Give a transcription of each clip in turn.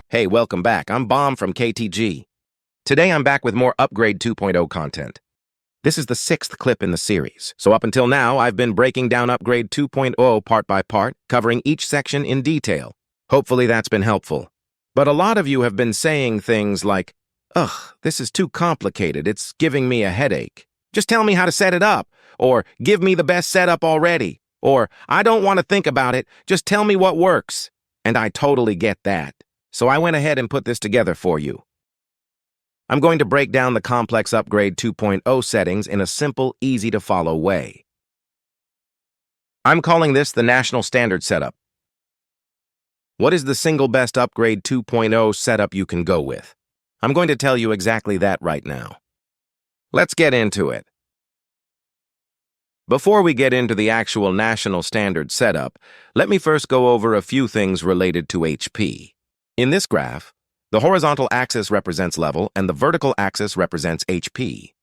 Hey, welcome back. I'm Bomb from KTG. Today I'm back with more Upgrade 2.0 content. This is the 6th clip in the series, so up until now I've been breaking down Upgrade 2.0 part by part, covering each section in detail. Hopefully that's been helpful. But a lot of you have been saying things like, "Ugh, this is too complicated, it's giving me a headache. Just tell me how to set it up," or "Give me the best setup already," or "I don't want to think about it, just tell me what works." And I totally get that. So I went ahead and put this together for you. I'm going to break down the complex Upgrade 2.0 settings in a simple, easy-to-follow way. I'm calling this the National Standard Setup. What is the single best Upgrade 2.0 setup you can go with? I'm going to tell you exactly that right now. Let's get into it. Before we get into the actual National Standard Setup, let me first go over a few things related to HP. In this graph, the horizontal axis represents level and the vertical axis represents HP.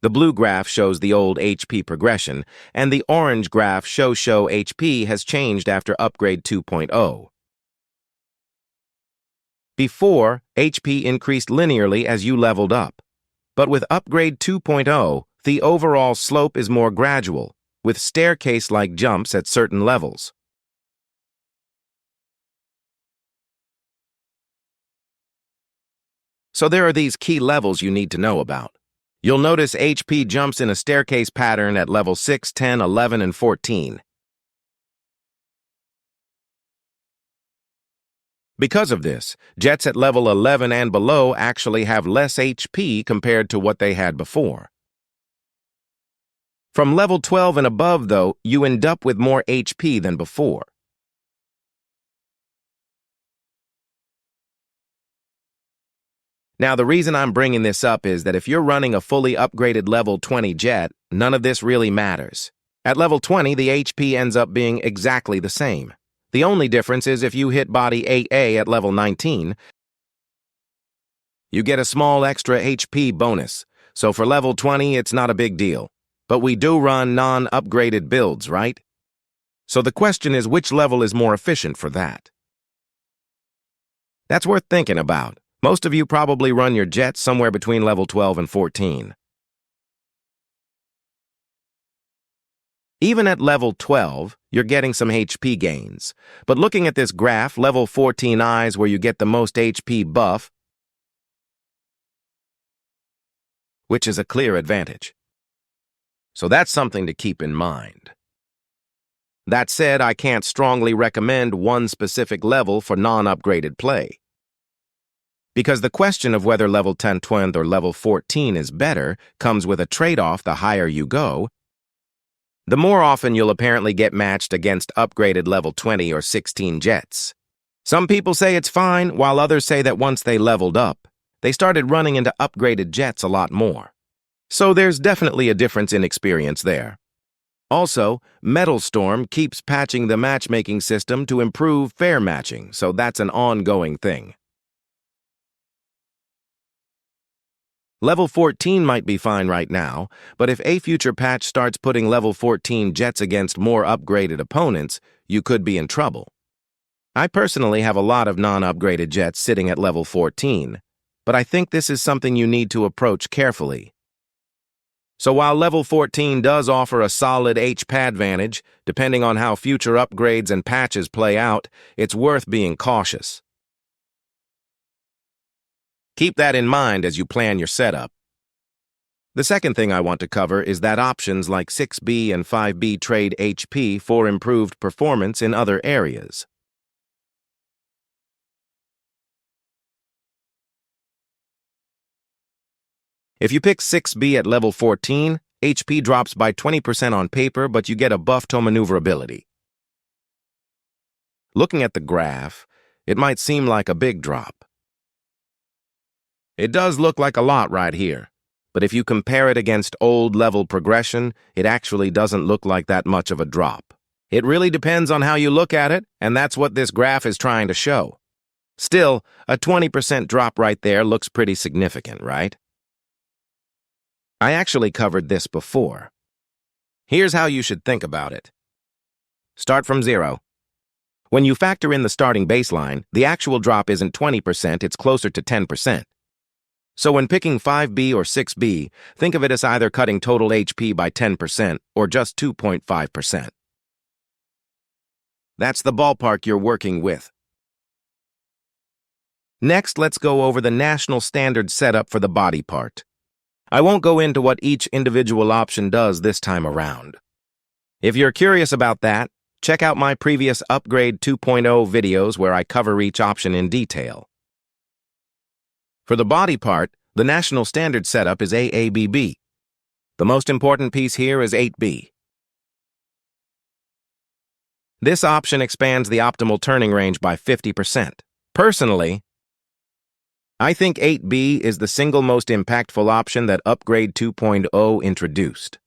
The blue graph shows the old HP progression, and the orange graph shows HP has changed after Upgrade 2.0. Before, HP increased linearly as you leveled up. But with Upgrade 2.0, the overall slope is more gradual, with staircase-like jumps at certain levels. So there are these key levels you need to know about. You'll notice HP jumps in a staircase pattern at level 6, 10, 11, and 14. Because of this, jets at level 11 and below actually have less HP compared to what they had before. From level 12 and above, though, you end up with more HP than before. Now, the reason I'm bringing this up is that if you're running a fully upgraded level 20 jet, none of this really matters. At level 20, the HP ends up being exactly the same. The only difference is if you hit body 8A at level 19, you get a small extra HP bonus. So for level 20, it's not a big deal. But we do run non-upgraded builds, right? So the question is, which level is more efficient for that? That's worth thinking about. Most of you probably run your jets somewhere between level 12 and 14. Even at level 12, you're getting some HP gains. But looking at this graph, level 14 is where you get the most HP buff, which is a clear advantage. So that's something to keep in mind. That said, I can't strongly recommend one specific level for non-upgraded play. Because the question of whether level 10, 20, or level 14 is better comes with a trade-off the higher you go. The more often you'll apparently get matched against upgraded level 20 or 16 jets. Some people say it's fine, while others say that once they leveled up, they started running into upgraded jets a lot more. So there's definitely a difference in experience there. Also, Metalstorm keeps patching the matchmaking system to improve fair matching, so that's an ongoing thing. Level 14 might be fine right now, but if a future patch starts putting level 14 jets against more upgraded opponents, you could be in trouble. I personally have a lot of non-upgraded jets sitting at level 14, but I think this is something you need to approach carefully. So while level 14 does offer a solid HP advantage, depending on how future upgrades and patches play out, it's worth being cautious. Keep that in mind as you plan your setup. The second thing I want to cover is that options like 6B and 5B trade HP for improved performance in other areas. If you pick 6B at level 14, HP drops by 20% on paper, but you get a buff to maneuverability. Looking at the graph, it might seem like a big drop. It does look like a lot right here, but if you compare it against old level progression, it actually doesn't look like that much of a drop. It really depends on how you look at it, and that's what this graph is trying to show. Still, a 20% drop right there looks pretty significant, right? I actually covered this before. Here's how you should think about it. Start from 0. When you factor in the starting baseline, the actual drop isn't 20%, it's closer to 10%. So when picking 5B or 6B, think of it as either cutting total HP by 10% or just 2.5%. That's the ballpark you're working with. Next, let's go over the national standard setup for the body part. I won't go into what each individual option does this time around. If you're curious about that, check out my previous Upgrade 2.0 videos where I cover each option in detail. For the body part, the national standard setup is AABB. The most important piece here is 8B. This option expands the optimal turning range by 50%. Personally, I think 8B is the single most impactful option that Upgrade 2.0 introduced.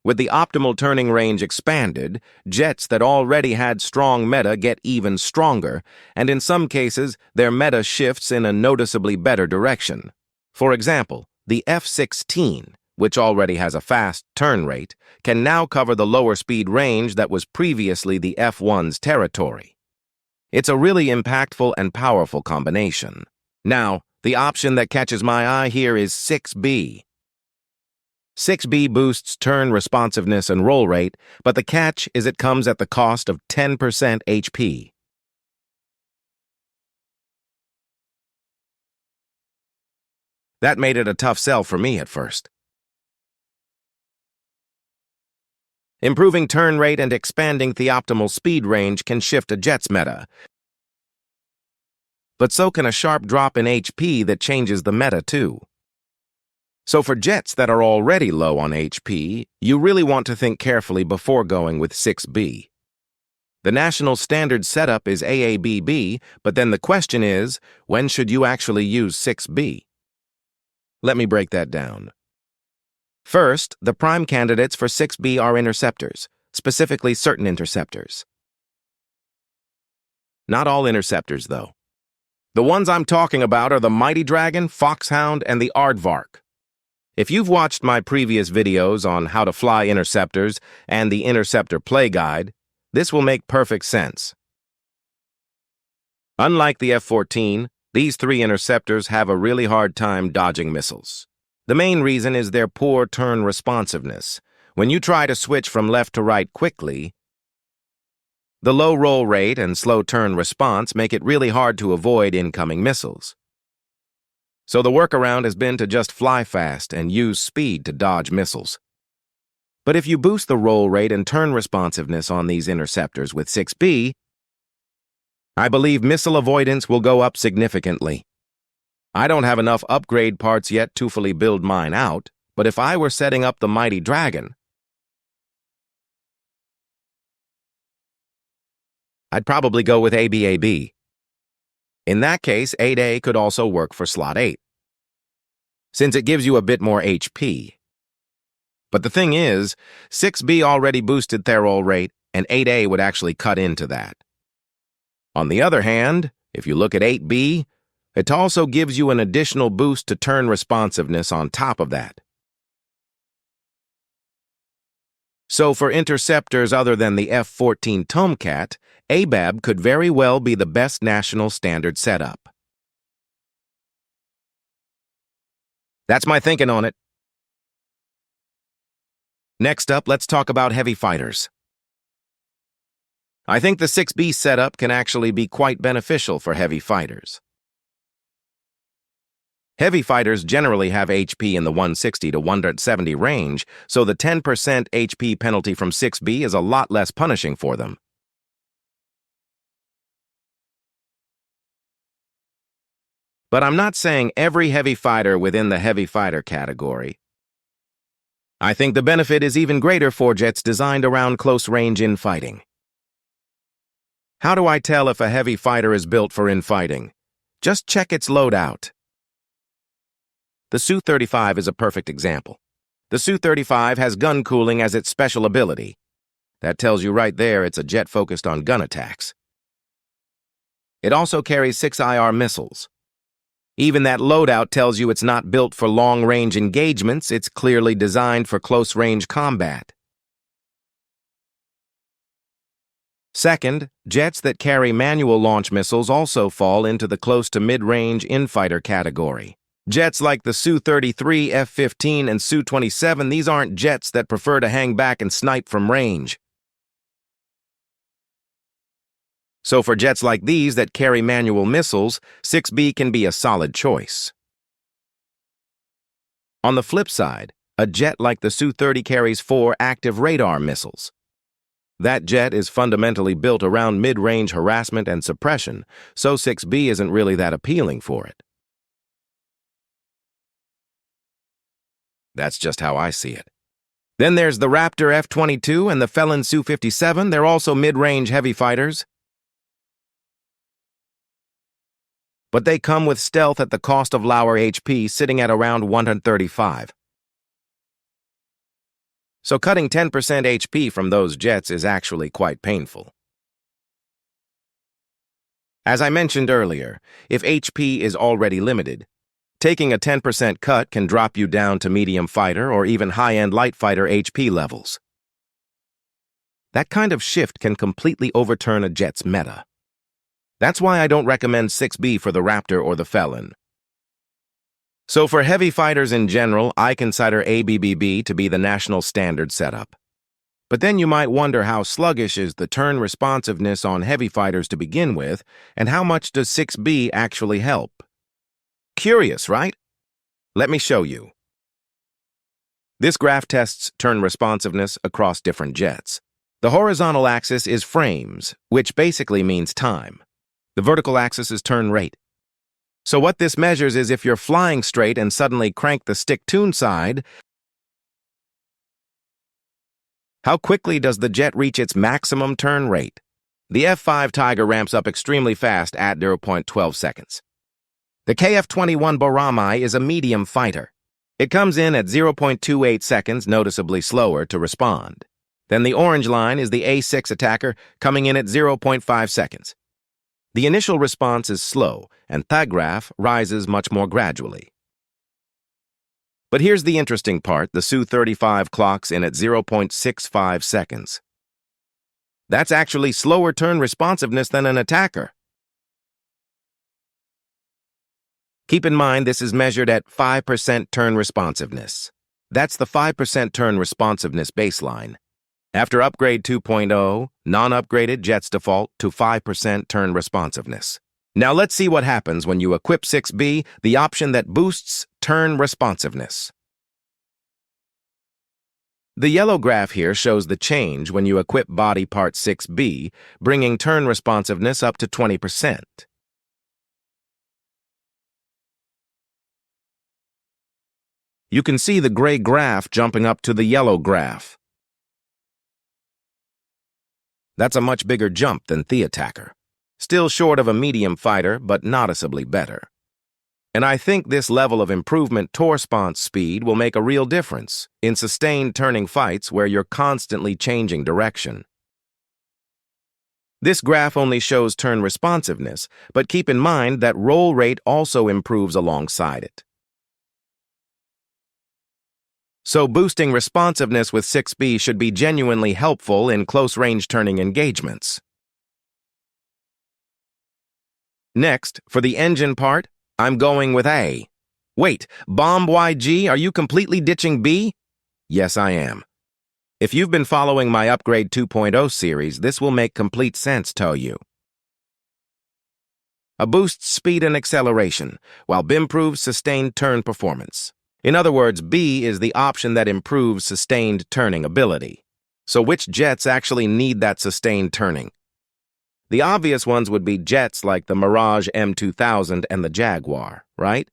With the optimal turning range expanded, jets that already had strong meta get even stronger, and in some cases, their meta shifts in a noticeably better direction. For example, the F-16, which already has a fast turn rate, can now cover the lower speed range that was previously the F-1's territory. It's a really impactful and powerful combination. Now, the option that catches my eye here is 6B. 6B boosts turn responsiveness and roll rate, but the catch is it comes at the cost of 10% HP. That made it a tough sell for me at first. Improving turn rate and expanding the optimal speed range can shift a jet's meta, but so can a sharp drop in HP that changes the meta too. So for jets that are already low on HP, you really want to think carefully before going with 6B. The national standard setup is AABB, but then the question is, when should you actually use 6B? Let me break that down. First, the prime candidates for 6B are interceptors, specifically certain interceptors. Not all interceptors, though. The ones I'm talking about are the Mighty Dragon, Foxhound, and the Aardvark. If you've watched my previous videos on how to fly interceptors and the Interceptor Play Guide, this will make perfect sense. Unlike the F-14, these three interceptors have a really hard time dodging missiles. The main reason is their poor turn responsiveness. When you try to switch from left to right quickly, the low roll rate and slow turn response make it really hard to avoid incoming missiles. So the workaround has been to just fly fast and use speed to dodge missiles. But if you boost the roll rate and turn responsiveness on these interceptors with 6B, I believe missile avoidance will go up significantly. I don't have enough upgrade parts yet to fully build mine out, but if I were setting up the Mighty Dragon, I'd probably go with ABAB. In that case, 8A could also work for slot 8, since it gives you a bit more HP. But the thing is, 6B already boosted their roll rate, and 8A would actually cut into that. On the other hand, if you look at 8B, it also gives you an additional boost to turn responsiveness on top of that. So for interceptors other than the F-14 Tomcat, ABAB could very well be the best national standard setup. That's my thinking on it. Next up, let's talk about heavy fighters. I think the 6B setup can actually be quite beneficial for heavy fighters. Heavy fighters generally have HP in the 160 to 170 range, so the 10% HP penalty from 6B is a lot less punishing for them. But I'm not saying every heavy fighter within the heavy fighter category. I think the benefit is even greater for jets designed around close-range infighting. How do I tell if a heavy fighter is built for infighting? Just check its loadout. The Su-35 is a perfect example. The Su-35 has gun cooling as its special ability. That tells you right there it's a jet focused on gun attacks. It also carries 6 IR missiles. Even that loadout tells you it's not built for long-range engagements, it's clearly designed for close-range combat. Second, jets that carry manual launch missiles also fall into the close to mid-range infighter category. Jets like the Su-33, F-15, and Su-27, these aren't jets that prefer to hang back and snipe from range. So for jets like these that carry manual missiles, 6B can be a solid choice. On the flip side, a jet like the Su-30 carries 4 active radar missiles. That jet is fundamentally built around mid-range harassment and suppression, so 6B isn't really that appealing for it. That's just how I see it. Then there's the Raptor F-22 and the Felon Su-57. They're also mid-range heavy fighters. But they come with stealth at the cost of lower HP, sitting at around 135. So cutting 10% HP from those jets is actually quite painful. As I mentioned earlier, if HP is already limited, taking a 10% cut can drop you down to medium fighter or even high-end light fighter HP levels. That kind of shift can completely overturn a jet's meta. That's why I don't recommend 6B for the Raptor or the Felon. So for heavy fighters in general, I consider ABBB to be the national standard setup. But then you might wonder how sluggish is the turn responsiveness on heavy fighters to begin with, and how much does 6B actually help? Curious, right? Let me show you. This graph tests turn responsiveness across different jets. The horizontal axis is frames, which basically means time. The vertical axis is turn rate. So what this measures is if you're flying straight and suddenly crank the stick tune side, how quickly does the jet reach its maximum turn rate? The F-5 Tiger ramps up extremely fast at 0.12 seconds. The KF-21 Boramai is a medium fighter. It comes in at 0.28 seconds, noticeably slower to respond. Then the orange line is the A-6 attacker, coming in at 0.5 seconds. The initial response is slow, and that graph rises much more gradually. But here's the interesting part: the Su-35 clocks in at 0.65 seconds. That's actually slower turn responsiveness than an attacker. Keep in mind this is measured at 5% turn responsiveness. That's the 5% turn responsiveness baseline. After Upgrade 2.0, non-upgraded jets default to 5% turn responsiveness. Now let's see what happens when you equip 6B, the option that boosts turn responsiveness. The yellow graph here shows the change when you equip body part 6B, bringing turn responsiveness up to 20%. You can see the gray graph jumping up to the yellow graph. That's a much bigger jump than the attacker. Still short of a medium fighter, but noticeably better. And I think this level of improvement to response speed will make a real difference in sustained turning fights where you're constantly changing direction. This graph only shows turn responsiveness, but keep in mind that roll rate also improves alongside it. So boosting responsiveness with 6B should be genuinely helpful in close-range turning engagements. Next, for the engine part, I'm going with A. Wait, Bomb YG, are you completely ditching B? Yes, I am. If you've been following my Upgrade 2.0 series, this will make complete sense to you. A boosts speed and acceleration, while B improves sustained turn performance. In other words, B is the option that improves sustained turning ability. So which jets actually need that sustained turning? The obvious ones would be jets like the Mirage M2000 and the Jaguar, right?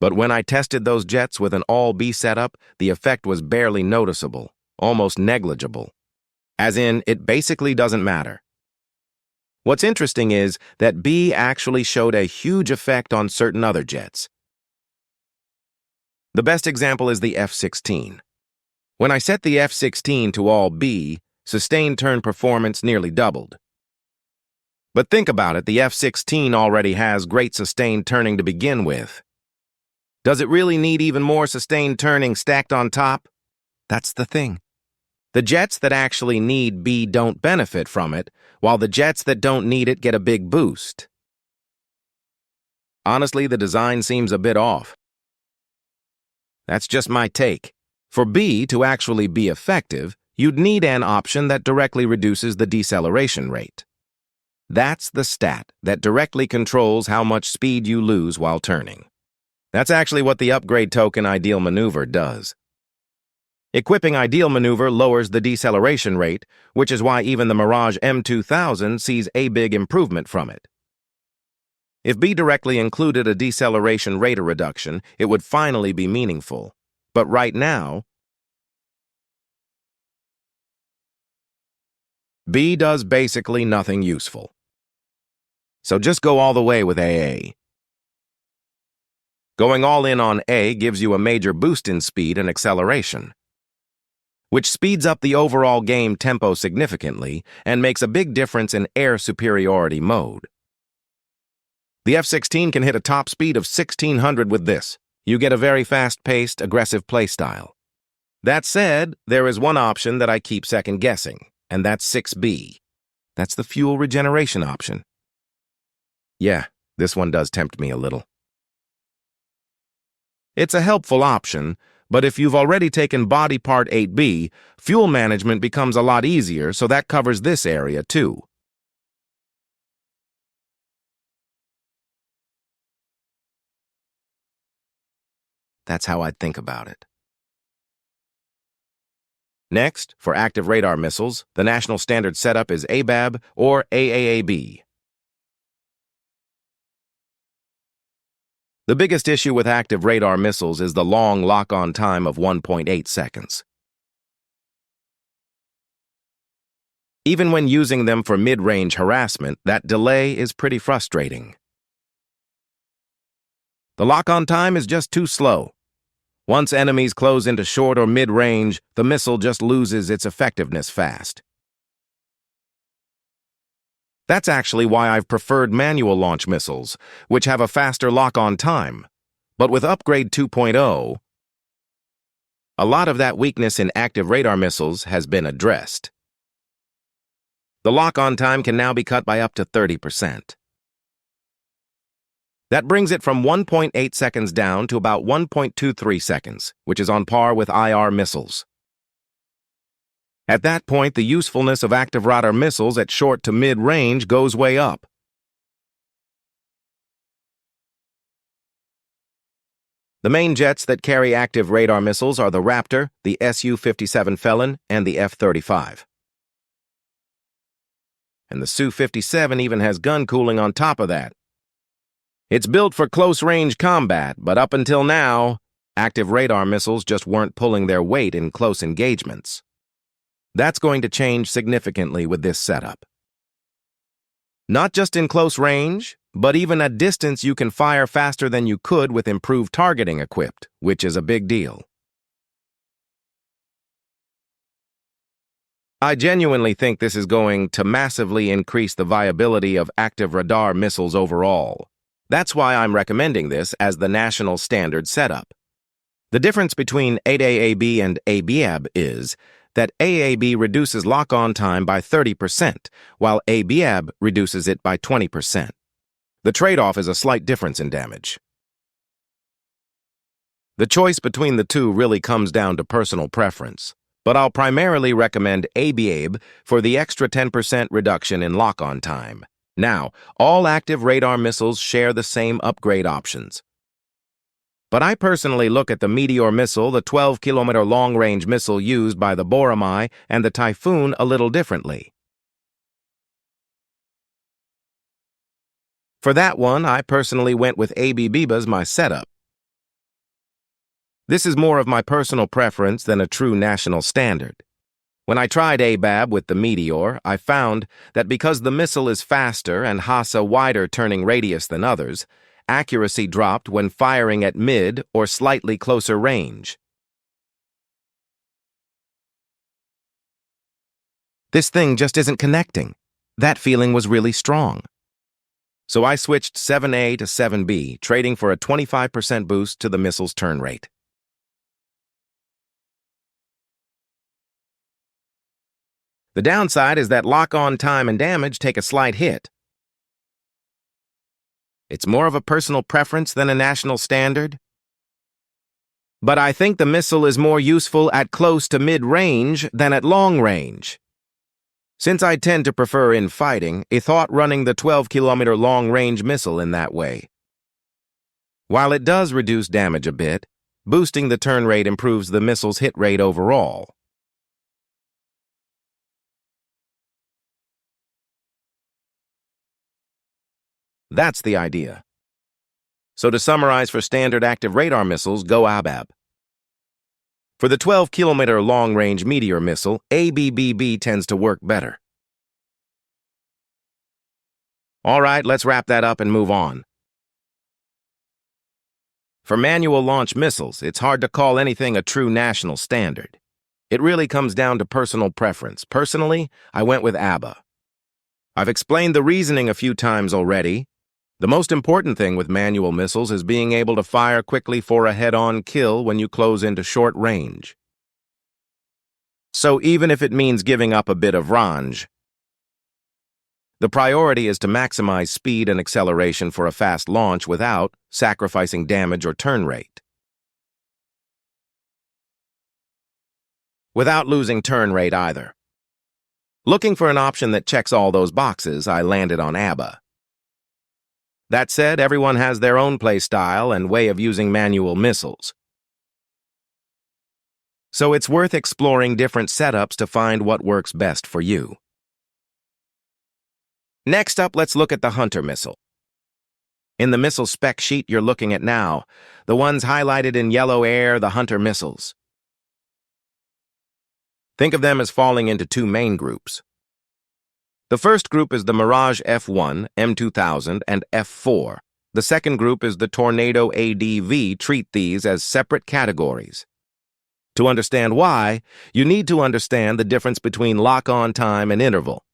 But when I tested those jets with an all-B setup, the effect was barely noticeable, almost negligible. As in, it basically doesn't matter. What's interesting is that B actually showed a huge effect on certain other jets. The best example is the F-16. When I set the F-16 to all B, sustained turn performance nearly doubled. But think about it, the F-16 already has great sustained turning to begin with. Does it really need even more sustained turning stacked on top? That's the thing. The jets that actually need B don't benefit from it, while the jets that don't need it get a big boost. Honestly, the design seems a bit off. That's just my take. For B to actually be effective, you'd need an option that directly reduces the deceleration rate. That's the stat that directly controls how much speed you lose while turning. That's actually what the upgrade token Ideal Maneuver does. Equipping Ideal Maneuver lowers the deceleration rate, which is why even the Mirage M2000 sees a big improvement from it. If B directly included a deceleration rate reduction, it would finally be meaningful. But right now, B does basically nothing useful. So just go all the way with AA. Going all in on A gives you a major boost in speed and acceleration, which speeds up the overall game tempo significantly and makes a big difference in air superiority mode. The F-16 can hit a top speed of 1600 with this. You get a very fast-paced, aggressive playstyle. That said, there is one option that I keep second-guessing, and that's 6B. That's the fuel regeneration option. Yeah, this one does tempt me a little. It's a helpful option, but if you've already taken body part 8B, fuel management becomes a lot easier, so that covers this area too. That's how I'd think about it. Next, for active radar missiles, the national standard setup is ABAB or AAAB. The biggest issue with active radar missiles is the long lock-on time of 1.8 seconds. Even when using them for mid-range harassment, that delay is pretty frustrating. The lock-on time is just too slow. Once enemies close into short or mid-range, the missile just loses its effectiveness fast. That's actually why I've preferred manual launch missiles, which have a faster lock-on time. But with Upgrade 2.0, a lot of that weakness in active radar missiles has been addressed. The lock-on time can now be cut by up to 30%. That brings it from 1.8 seconds down to about 1.23 seconds, which is on par with IR missiles. At that point, the usefulness of active radar missiles at short to mid-range goes way up. The main jets that carry active radar missiles are the Raptor, the Su-57 Felon, and the F-35. And the Su-57 even has gun cooling on top of that. It's built for close-range combat, but up until now, active radar missiles just weren't pulling their weight in close engagements. That's going to change significantly with this setup. Not just in close range, but even at distance you can fire faster than you could with improved targeting equipped, which is a big deal. I genuinely think this is going to massively increase the viability of active radar missiles overall. That's why I'm recommending this as the national standard setup. The difference between AAAB and ABAB is that AAB reduces lock-on time by 30%, while ABAB reduces it by 20%. The trade-off is a slight difference in damage. The choice between the two really comes down to personal preference, but I'll primarily recommend ABAB for the extra 10% reduction in lock-on time. Now, all active radar missiles share the same upgrade options. But I personally look at the Meteor missile, the 12-kilometer long-range missile used by the Boromai, and the Typhoon a little differently. For that one, I personally went with ABB as my setup. This is more of my personal preference than a true national standard. When I tried ABAB with the Meteor, I found that because the missile is faster and has a wider turning radius than others, accuracy dropped when firing at mid or slightly closer range. This thing just isn't connecting. That feeling was really strong. So I switched 7A to 7B, trading for a 25% boost to the missile's turn rate. The downside is that lock-on time and damage take a slight hit. It's more of a personal preference than a national standard. But I think the missile is more useful at close to mid-range than at long range. Since I tend to prefer in fighting, I thought running the 12-kilometer long-range missile in that way. While it does reduce damage a bit, boosting the turn rate improves the missile's hit rate overall. That's the idea. So to summarize, for standard active radar missiles, go ABAB. For the 12-kilometer long-range Meteor missile, ABBB tends to work better. All right, let's wrap that up and move on. For manual launch missiles, it's hard to call anything a true national standard. It really comes down to personal preference. Personally, I went with ABBA. I've explained the reasoning a few times already. The most important thing with manual missiles is being able to fire quickly for a head-on kill when you close into short range. So even if it means giving up a bit of range, the priority is to maximize speed and acceleration for a fast launch without sacrificing damage or turn rate. Without losing turn rate either. Looking for an option that checks all those boxes, I landed on ABBA. That said, everyone has their own play style and way of using manual missiles. So it's worth exploring different setups to find what works best for you. Next up, let's look at the Hunter missile. In the missile spec sheet you're looking at now, the ones highlighted in yellow are the Hunter missiles. Think of them as falling into two main groups. The first group is the Mirage F1, M2000, and F4. The second group is the Tornado ADV. Treat these as separate categories. To understand why, you need to understand the difference between lock-on time and interval.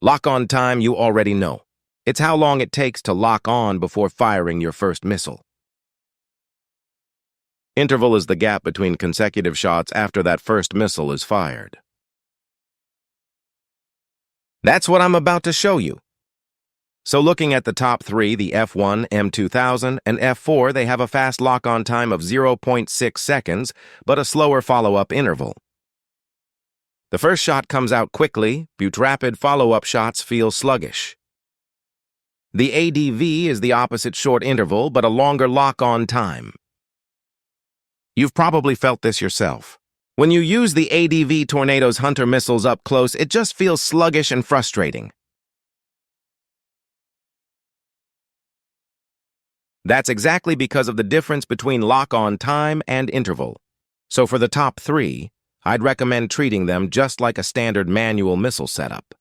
Lock-on time you already know. It's how long it takes to lock on before firing your first missile. Interval is the gap between consecutive shots after that first missile is fired. That's what I'm about to show you. So looking at the top three, the F1, M2000, and F4, they have a fast lock-on time of 0.6 seconds, but a slower follow-up interval. The first shot comes out quickly, but rapid follow-up shots feel sluggish. The ADV is the opposite short interval, but a longer lock-on time. You've probably felt this yourself. When you use the ADV Tornado's Hunter missiles up close, it just feels sluggish and frustrating. That's exactly because of the difference between lock-on time and interval. So for the top three, I'd recommend treating them just like a standard manual missile setup.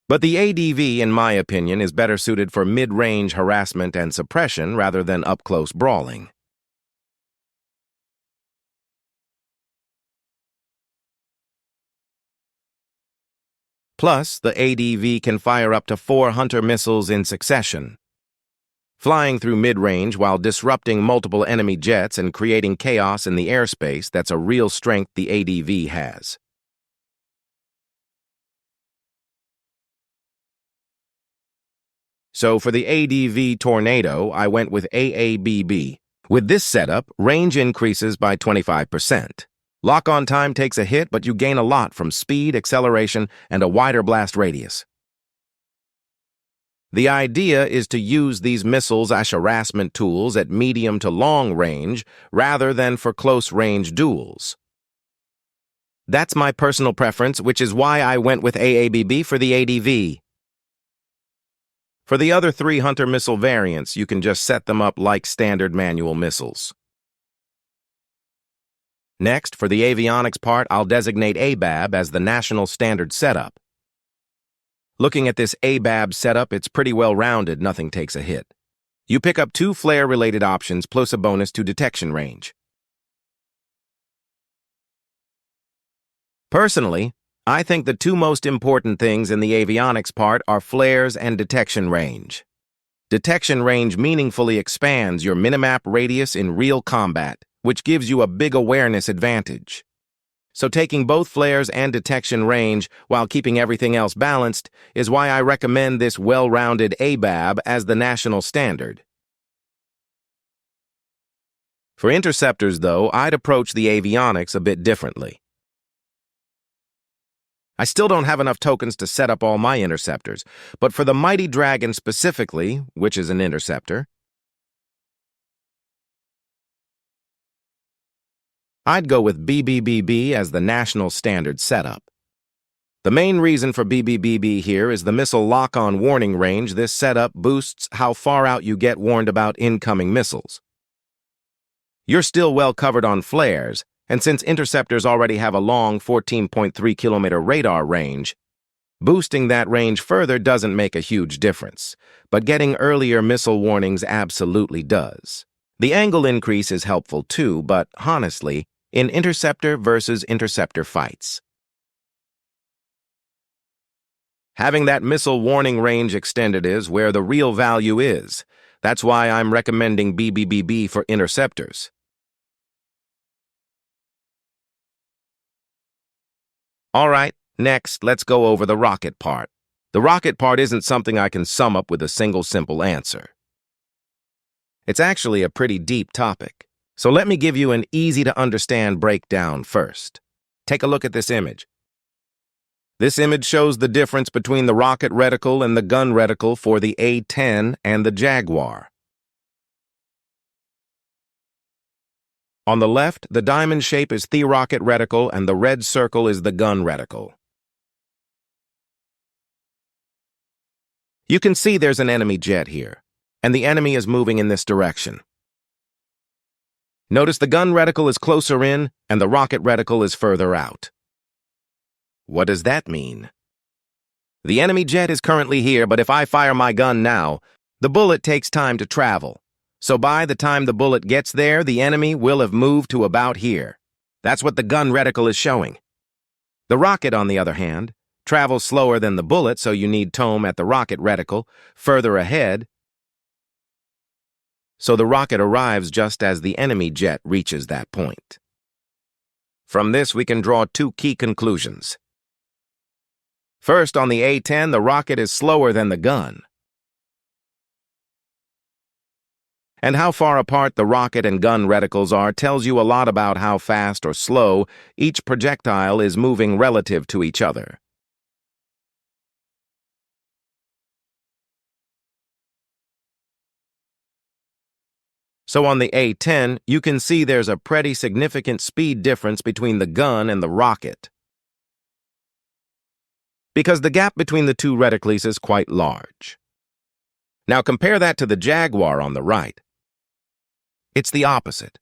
But the ADV, in my opinion, is better suited for mid-range harassment and suppression rather than up-close brawling. Plus, the ADV can fire up to 4 Hunter missiles in succession, flying through mid-range while disrupting multiple enemy jets and creating chaos in the airspace. That's a real strength the ADV has. So for the ADV Tornado, I went with AABB. With this setup, range increases by 25%. Lock-on time takes a hit, but you gain a lot from speed, acceleration, and a wider blast radius. The idea is to use these missiles as harassment tools at medium to long range rather than for close-range duels. That's my personal preference, which is why I went with AABB for the ADV. For the other 3 Hunter missile variants, you can just set them up like standard manual missiles. Next, for the avionics part, I'll designate ABAB as the national standard setup. Looking at this ABAB setup, it's pretty well-rounded, nothing takes a hit. You pick up 2 flare-related options plus a bonus to detection range. Personally, I think the 2 most important things in the avionics part are flares and detection range. Detection range meaningfully expands your minimap radius in real combat, which gives you a big awareness advantage. So taking both flares and detection range while keeping everything else balanced is why I recommend this well-rounded ABAB as the national standard. For interceptors, though, I'd approach the Avionics a bit differently. I still don't have enough tokens to set up all my interceptors, but for the Mighty Dragon specifically, which is an interceptor, I'd go with BBBB as the national standard setup. The main reason for BBBB here is the missile lock-on warning range. This setup boosts how far out you get warned about incoming missiles. You're still well covered on flares, and since interceptors already have a long 14.3-kilometer radar range, boosting that range further doesn't make a huge difference, but getting earlier missile warnings absolutely does. The angle increase is helpful too, but honestly, in interceptor versus interceptor fights, having that missile warning range extended is where the real value is. That's why I'm recommending BBBB for interceptors. All right, next, let's go over the rocket part. The rocket part isn't something I can sum up with a single simple answer. It's actually a pretty deep topic. So let me give you an easy-to-understand breakdown first. Take a look at this image. This image shows the difference between the rocket reticle and the gun reticle for the A-10 and the Jaguar. On the left, the diamond shape is the rocket reticle and the red circle is the gun reticle. You can see there's an enemy jet here, and the enemy is moving in this direction. Notice the gun reticle is closer in and the rocket reticle is further out. What does that mean? The enemy jet is currently here, but if I fire my gun now, the bullet takes time to travel. So by the time the bullet gets there, the enemy will have moved to about here. That's what the gun reticle is showing. The rocket, on the other hand, travels slower than the bullet, so you need tome at the rocket reticle, further ahead, so the rocket arrives just as the enemy jet reaches that point. From this, we can draw two key conclusions. First, on the A-10, the rocket is slower than the gun. And how far apart the rocket and gun reticles are tells you a lot about how fast or slow each projectile is moving relative to each other. So on the A-10, you can see there's a pretty significant speed difference between the gun and the rocket, because the gap between the two reticles is quite large. Now compare that to the Jaguar on the right. It's the opposite.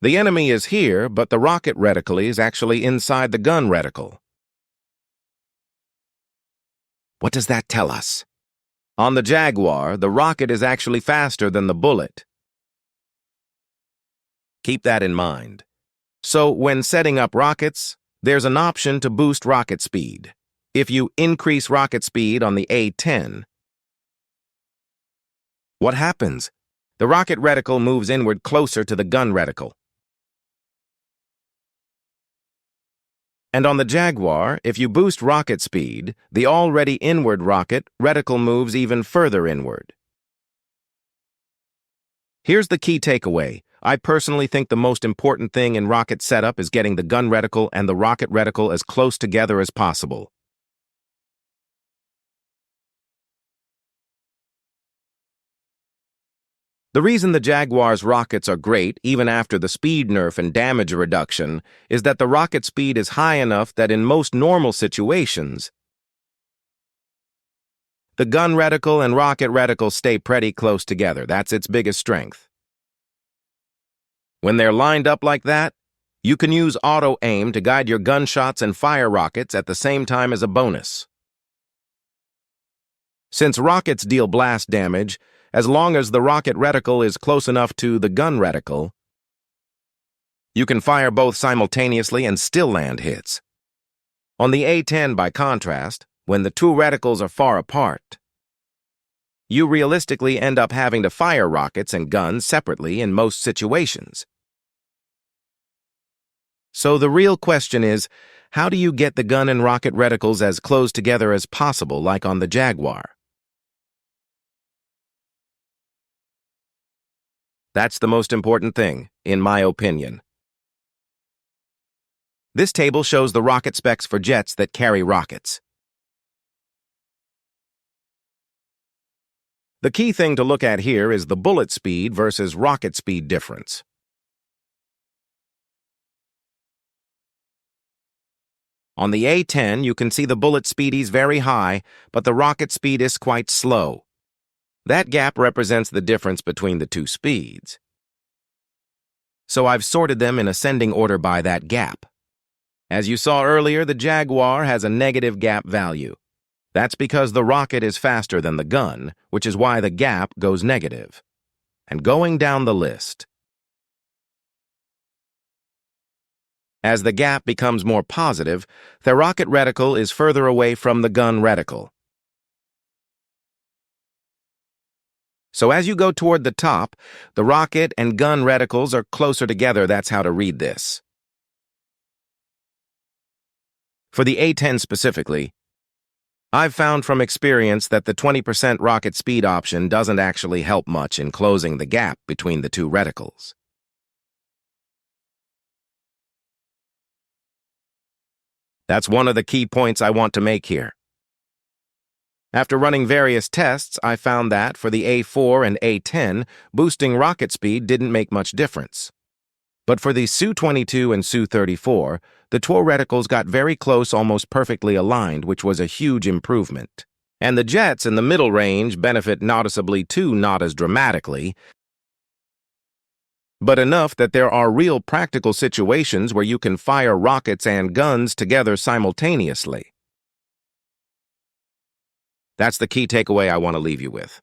The enemy is here, but the rocket reticle is actually inside the gun reticle. What does that tell us? On the Jaguar, the rocket is actually faster than the bullet. Keep that in mind. So when setting up rockets, there's an option to boost rocket speed. If you increase rocket speed on the A-10, what happens? The rocket reticle moves inward closer to the gun reticle. And on the Jaguar, if you boost rocket speed, the already inward rocket reticle moves even further inward. Here's the key takeaway. I personally think the most important thing in rocket setup is getting the gun reticle and the rocket reticle as close together as possible. The reason the Jaguar's rockets are great, even after the speed nerf and damage reduction, is that the rocket speed is high enough that in most normal situations, the gun reticle and rocket reticle stay pretty close together. That's its biggest strength. When they're lined up like that, you can use auto-aim to guide your gunshots and fire rockets at the same time as a bonus. Since rockets deal blast damage, as long as the rocket reticle is close enough to the gun reticle, you can fire both simultaneously and still land hits. On the A-10, by contrast, when the two reticles are far apart, you realistically end up having to fire rockets and guns separately in most situations. So the real question is, how do you get the gun and rocket reticles as close together as possible, like on the Jaguar? That's the most important thing, in my opinion. This table shows the rocket specs for jets that carry rockets. The key thing to look at here is the bullet speed versus rocket speed difference. On the A-10, you can see the bullet speed is very high, but the rocket speed is quite slow. That gap represents the difference between the two speeds. So I've sorted them in ascending order by that gap. As you saw earlier, the Jaguar has a negative gap value. That's because the rocket is faster than the gun, which is why the gap goes negative. And going down the list, as the gap becomes more positive, the rocket reticle is further away from the gun reticle. So as you go toward the top, the rocket and gun reticles are closer together. That's how to read this. For the A-10 specifically, I've found from experience that the 20% rocket speed option doesn't actually help much in closing the gap between the two reticles. That's one of the key points I want to make here. After running various tests, I found that for the A4 and A10, boosting rocket speed didn't make much difference. But for the Su-22 and Su-34, the two reticles got very close, almost perfectly aligned, which was a huge improvement. And the jets in the middle range benefit noticeably too, not as dramatically, but enough that there are real practical situations where you can fire rockets and guns together simultaneously. That's the key takeaway I want to leave you with.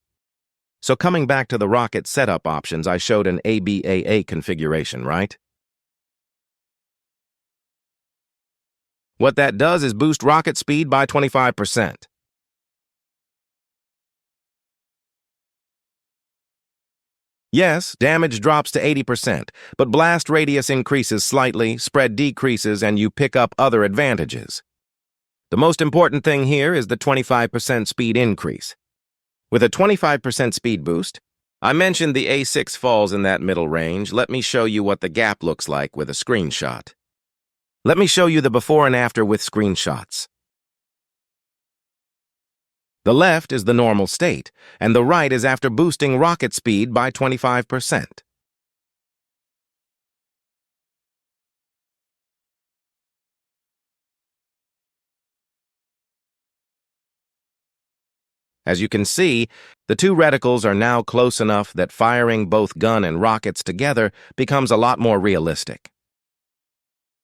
So coming back to the rocket setup options, I showed an ABAA configuration, right? What that does is boost rocket speed by 25%. Yes, damage drops to 80%, but blast radius increases slightly, spread decreases, and you pick up other advantages. The most important thing here is the 25% speed increase. With a 25% speed boost, I mentioned the A6 falls in that middle range. Let me show you what the gap looks like with a screenshot. Let me show you the before and after with screenshots. The left is the normal state, and the right is after boosting rocket speed by 25%. As you can see, the two reticles are now close enough that firing both gun and rockets together becomes a lot more realistic.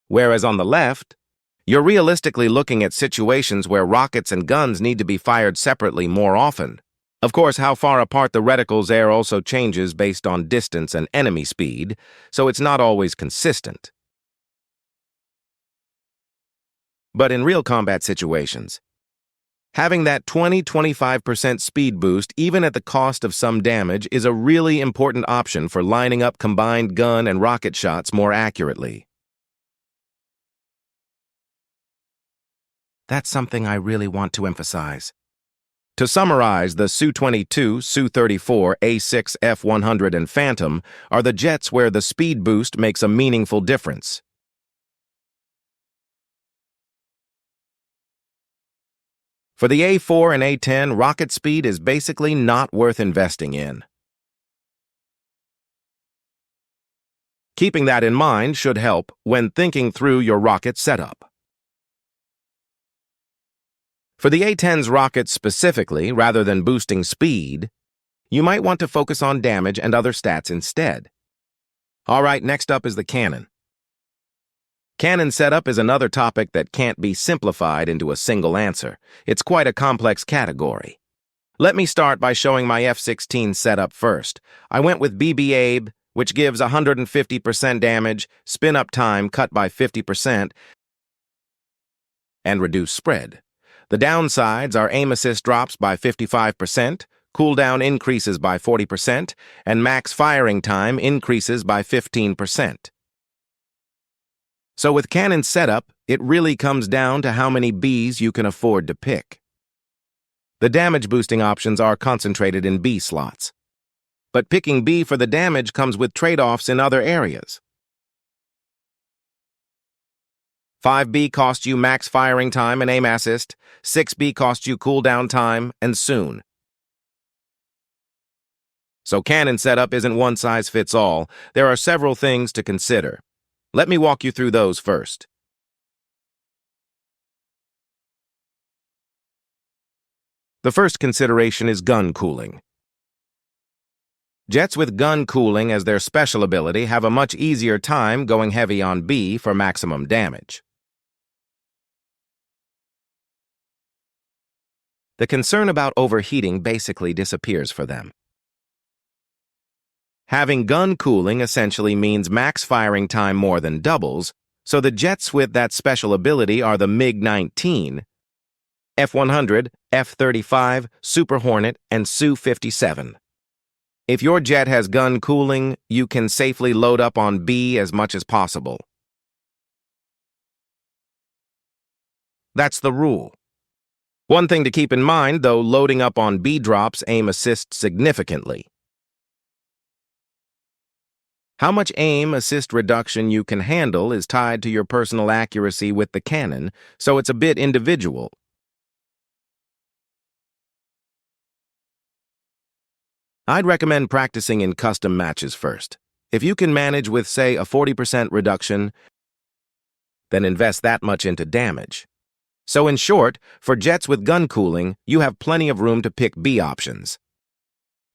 Whereas on the left, you're realistically looking at situations where rockets and guns need to be fired separately more often. Of course, how far apart the reticles are also changes based on distance and enemy speed, so it's not always consistent. But in real combat situations, having that 20-25% speed boost, even at the cost of some damage, is a really important option for lining up combined gun and rocket shots more accurately. That's something I really want to emphasize. To summarize, the Su-22, Su-34, A6, F-100, and Phantom are the jets where the speed boost makes a meaningful difference. For the A4 and A10, rocket speed is basically not worth investing in. Keeping that in mind should help when thinking through your rocket setup. For the A10's rockets specifically, rather than boosting speed, you might want to focus on damage and other stats instead. All right, next up is the cannon. Cannon setup is another topic that can't be simplified into a single answer. It's quite a complex category. Let me start by showing my F-16 setup first. I went with BB-ABE, which gives 150% damage, spin-up time cut by 50%, and reduced spread. The downsides are aim assist drops by 55%, cooldown increases by 40%, and max firing time increases by 15%. So with cannon setup, it really comes down to how many Bs you can afford to pick. The damage boosting options are concentrated in B slots. But picking B for the damage comes with trade-offs in other areas. 5B costs you max firing time and aim assist, 6B costs you cooldown time and soon. So cannon setup isn't one size fits all. There are several things to consider. Let me walk you through those first. The first consideration is gun cooling. Jets with gun cooling as their special ability have a much easier time going heavy on B for maximum damage. The concern about overheating basically disappears for them. Having gun cooling essentially means max firing time more than doubles, so the jets with that special ability are the MiG-19, F-100, F-35, Super Hornet, and Su-57. If your jet has gun cooling, you can safely load up on B as much as possible. That's the rule. One thing to keep in mind, though, loading up on B drops aim assist significantly. How much aim assist reduction you can handle is tied to your personal accuracy with the cannon, so it's a bit individual. I'd recommend practicing in custom matches first. If you can manage with, say, a 40% reduction, then invest that much into damage. So in short, for jets with gun cooling, you have plenty of room to pick B options.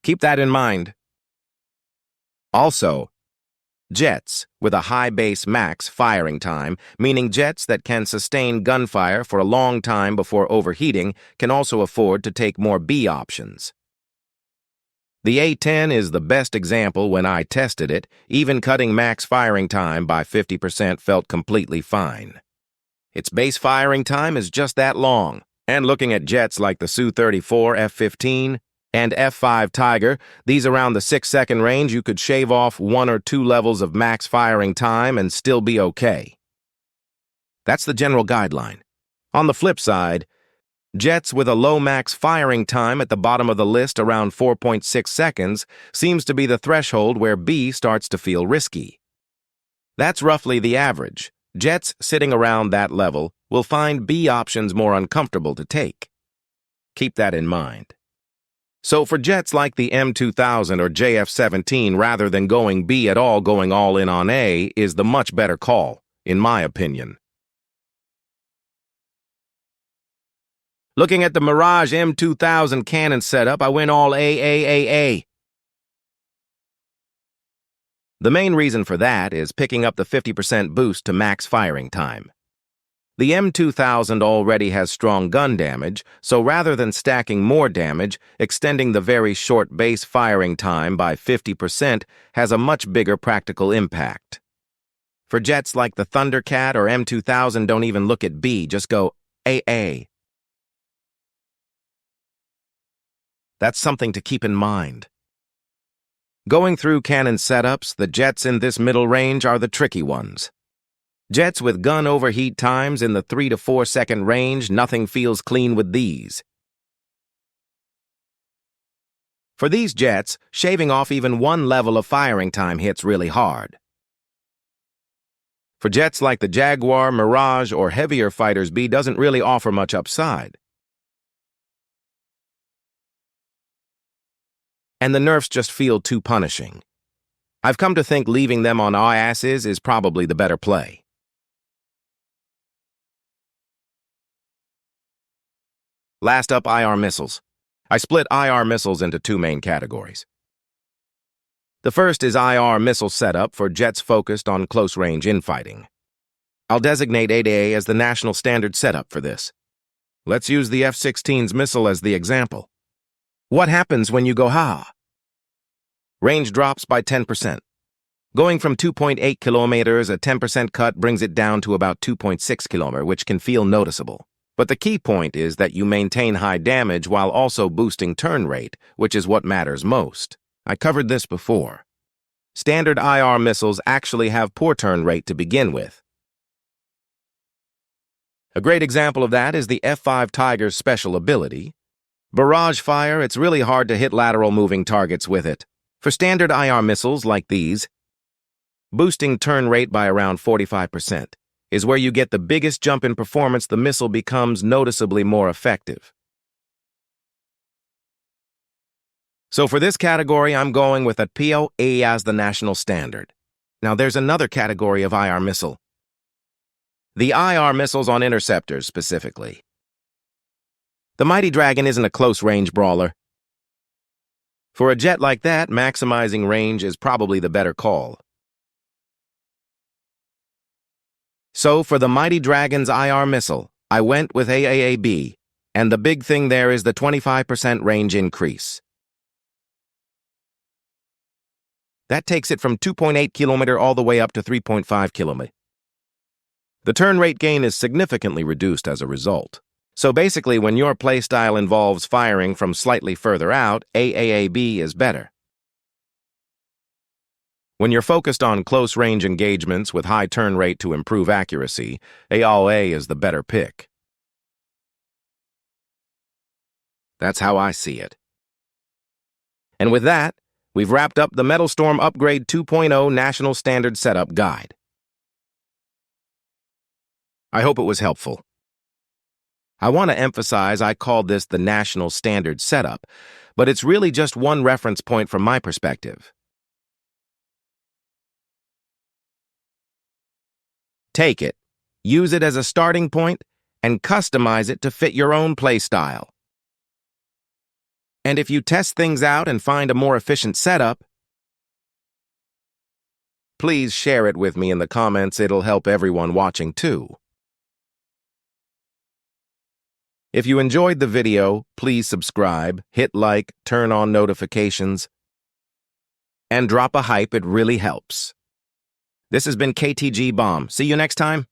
Keep that in mind. Also, jets with a high base max firing time, meaning jets that can sustain gunfire for a long time before overheating, can also afford to take more B options. The A-10 is the best example. When I tested it, even cutting max firing time by 50% felt completely fine. Its base firing time is just that long, and looking at jets like the Su-34 F-15 and F-5 Tiger, these around the 6-second range, you could shave off 1 or 2 levels of max firing time and still be okay. That's the general guideline. On the flip side, jets with a low max firing time at the bottom of the list around 4.6 seconds seems to be the threshold where B starts to feel risky. That's roughly the average. Jets sitting around that level will find B options more uncomfortable to take. Keep that in mind. So for jets like the M2000 or JF-17, rather than going B at all, going all in on A is the much better call, in my opinion. Looking at the Mirage M2000 cannon setup, I went all A. The main reason for that is picking up the 50% boost to max firing time. The M2000 already has strong gun damage, so rather than stacking more damage, extending the very short base firing time by 50% has a much bigger practical impact. For jets like the Thundercat or M2000, don't even look at B, just go AA. That's something to keep in mind. Going through cannon setups, the jets in this middle range are the tricky ones. Jets with gun overheat times in the 3 to 4 second range, nothing feels clean with these. For these jets, shaving off even 1 level of firing time hits really hard. For jets like the Jaguar, Mirage, or heavier fighters, B doesn't really offer much upside. And the nerfs just feel too punishing. I've come to think leaving them on IASs is probably the better play. Last up, IR missiles. I split IR missiles into 2 main categories. The first is IR missile setup for jets focused on close-range infighting. I'll designate 8A as the national standard setup for this. Let's use the F-16's missile as the example. What happens when you go ha? Range drops by 10%. Going from 2.8 kilometers, a 10% cut brings it down to about 2.6 kilometers, which can feel noticeable. But the key point is that you maintain high damage while also boosting turn rate, which is what matters most. I covered this before. Standard IR missiles actually have poor turn rate to begin with. A great example of that is the F5 Tiger's special ability. Barrage fire, it's really hard to hit lateral moving targets with it. For standard IR missiles like these, boosting turn rate by around 45% is where you get the biggest jump in performance. The missile becomes noticeably more effective. So for this category, I'm going with a POE as the national standard. Now there's another category of IR missile. The IR missiles on interceptors specifically. The Mighty Dragon isn't a close-range brawler. For a jet like that, maximizing range is probably the better call. So for the Mighty Dragon's IR missile, I went with AAAB, and the big thing there is the 25% range increase. That takes it from 2.8 km all the way up to 3.5 km. The turn rate gain is significantly reduced as a result. So basically, when your playstyle involves firing from slightly further out, AAAB is better. When you're focused on close-range engagements with high turn rate to improve accuracy, AAA is the better pick. That's how I see it. And with that, we've wrapped up the Metalstorm Upgrade 2.0 National Standard Setup Guide. I hope it was helpful. I want to emphasize I called this the National Standard Setup, but it's really just one reference point from my perspective. Take it, use it as a starting point, and customize it to fit your own playstyle. And if you test things out and find a more efficient setup, please share it with me in the comments. It'll help everyone watching too. If you enjoyed the video, please subscribe, hit like, turn on notifications, and drop a hype. It really helps. This has been KTG Bomb. See you next time.